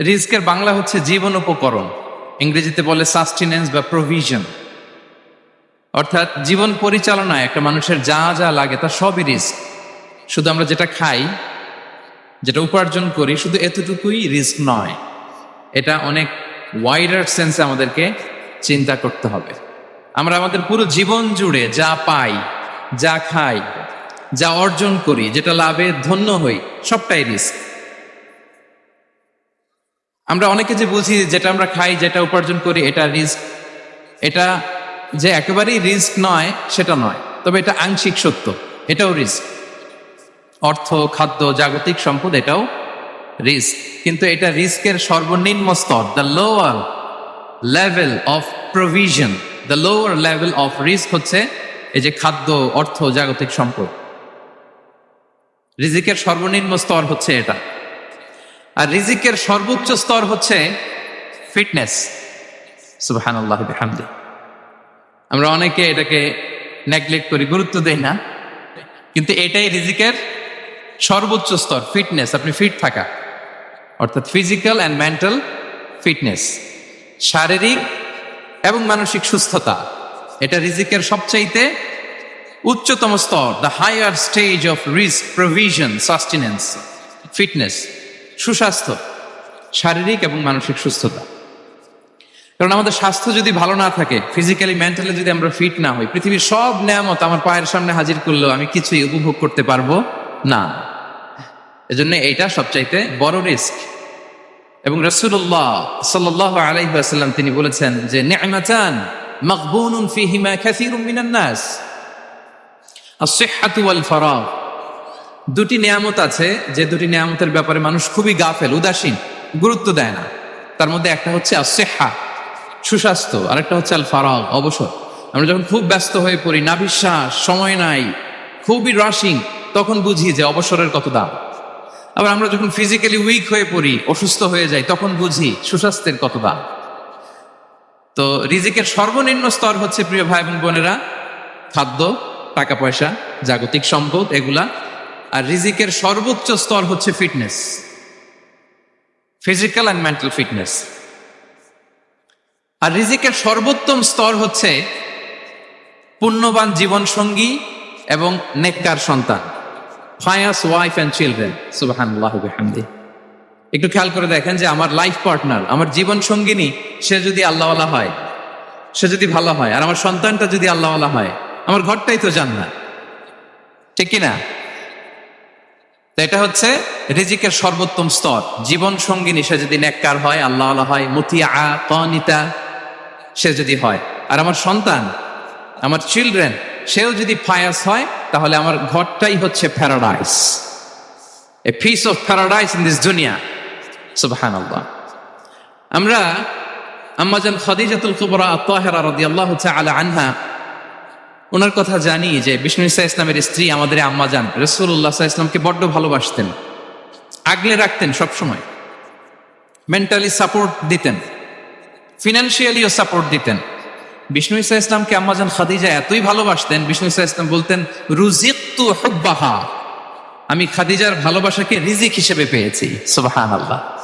রিস্কের বাংলা হচ্ছে জীবন উপকরণ, ইংরেজিতে বলে সাস্টেনেন্স বা প্রভিশন। অর্থাৎ জীবন পরিচালনায় একটা মানুষের যা যা লাগে তা সবই রিস্ক। শুধু আমরা যেটা খাই, যেটা উপার্জন করি, শুধু এতটুকুই রিস্ক নয়। এটা অনেক ওয়াইডার সেন্সে আমাদেরকে চিন্তা করতে হবে। আমরা আমাদের পুরো জীবন জুড়ে যা পাই, যা খাই, যা অর্জন করি, যেটা লাভে ধন্য হই, সবটাই রিস্ক। আমরা অনেকে যে বুঝি যেটা আমরা খাই, যেটা উপার্জন করি এটা রিস্ক, এটা যে একেবারেই রিস্ক নয় সেটা নয়, তবে এটা আংশিক সত্য, এটাও রিস্ক। অর্থ, খাদ্য, জাগতিক সম্পদ এটাও রিস্ক, কিন্তু এটা রিস্কের সর্বনিম্ন স্তর, the lower level of provision, the lower level of risk হচ্ছে এই যে খাদ্য, অর্থ, জাগতিক সম্পদ। রিজিকের সর্বনিম্ন স্তর হচ্ছে এটা। আর রিজিকের সর্বোচ্চ স্তর হচ্ছে ফিটনেস। সুবহানাল্লাহি ওয়া বিহামদিহি। আমরা অনেকে এটাকে নেগলেক্ট করি, গুরুত্ব দেই না, কিন্তু এটাই রিজিকের সর্বোচ্চ স্তর, ফিটনেস। আপনি ফিট থাকা, অর্থাৎ ফিজিক্যাল অ্যান্ড মেন্টাল ফিটনেস, শারীরিক এবং মানসিক সুস্থতা, এটা রিজিকের সবচাইতে উচ্চতম স্তর, দ্য হায়ার স্টেজ অফ রিস্ক, প্রভিশন, সাস্টেনেন্স, ফিটনেস, সুস্বাস্থ্য, শারীরিক এবং মানসিক সুস্থতা। কারণ আমাদের স্বাস্থ্য যদি ভালো না থাকে, ফিজিক্যালি মেন্টালি যদি আমরা ফিট না হই, পৃথিবীর সব নেয়ামত আমার পায়ের সামনে হাজির করলেও আমি কিছুই উপভোগ করতে পারবো না। এজন্য এইটা সবচাইতে বড় রিস্ক। এবং রাসূলুল্লাহ সাল্লাল্লাহু আলাইহি ওয়াসাল্লাম তিনি বলেছেন যে নি'মাতান মাগবুনুন ফীহিমা কাসীরুম মিনান নাস, আস-সিহহাতু ওয়াল ফারাগ। দুটি নিয়ামত আছে যে দুটি নিয়ামতের ব্যাপারে মানুষ খুবই গাফেল, উদাসীন, গুরুত্ব দেয় না। তার মধ্যে একটা হচ্ছে আস-সিহহা, সুস্বাস্থ্য, আর একটা হচ্ছে আল ফারাগ, অবসর। আমরা যখন খুব ব্যস্ত হয়ে পড়ি, নাভিশ্বাস, সময় নাই, খুবই রাশিং, তখন বুঝি যে অবসরের কত দাম। আবার আমরা যখন ফিজিক্যালি উইক হয়ে পড়ি, অসুস্থ হয়ে যাই, তখন বুঝি সুস্বাস্থ্যের কত দাম। তো রিজিকের সর্বনিম্ন স্তর হচ্ছে, প্রিয় ভাই এবং বোনেরা, খাদ্য, টাকা পয়সা, জাগতিক সম্পদ, এগুলা। আর রিজিকের সর্বোচ্চ স্তর হচ্ছে fitness, physical and mental fitness. আর রিজিকের সর্বোত্তম স্তর হচ্ছে পুণ্যবান জীবন সঙ্গী এবং নেককার সন্তান, ফায়াস ওয়াইফ অ্যান্ড চিলড্রেন। সুবহানাল্লাহি ওয়া বিহামদিহি। একটু খেয়াল করে দেখেন যে আমার লাইফ পার্টনার, আমার জীবন সঙ্গিনী, সে যদি আল্লাহওয়ালা হয়, সে যদি ভালো হয়, আর আমার সন্তানটা যদি আল্লাহওয়ালা হয়, আমার ঘরটাই তো জান্নাত, ঠিক কিনা? তো এটা হচ্ছে রিজিকের সর্বোত্তম স্তর। জীবন সঙ্গিনী সে যদি নেককার হয়, আল্লাহওয়ালা হয়, মুতিয়া, কানিতা সে যদি হয়, আর আমার সন্তান, আমার চিলড্রেন, সেও যদি ফায়াস হয়, তাহলে আমার ঘরটাই হচ্ছে paradise, a piece of paradise in this দুনিয়া। সুবহানাল্লাহ। আমরা আম্মাজান খাদিজাতুল কুবরা আত-তাহিরা রাদিয়াল্লাহু তাআলা আনহা, ওনার কথা জানি যে বিষ্ণু ঈসা ইসলামের স্ত্রী আমাদের আম্মাজান রাসূলুল্লাহ সাল্লাল্লাহু আলাইহি ওয়াসাল্লামকে বড্ড ভালোবাসতেন, আগলে রাখতেন, সবসময় মেন্টালি সাপোর্ট দিতেন, ফিনান্সিয়ালিও সাপোর্ট দিতেন। বিষ্ণু ঈসা ইসলামকে আম্মাজান খাদিজা এতই ভালোবাসতেন, বিষ্ণু ঈসা ইসলাম বলতেন, রুজিকতু হুব্বাহা, আমি খাদিজার ভালোবাসাকে রিজিক হিসেবে পেয়েছি। সুবহানাল্লাহ।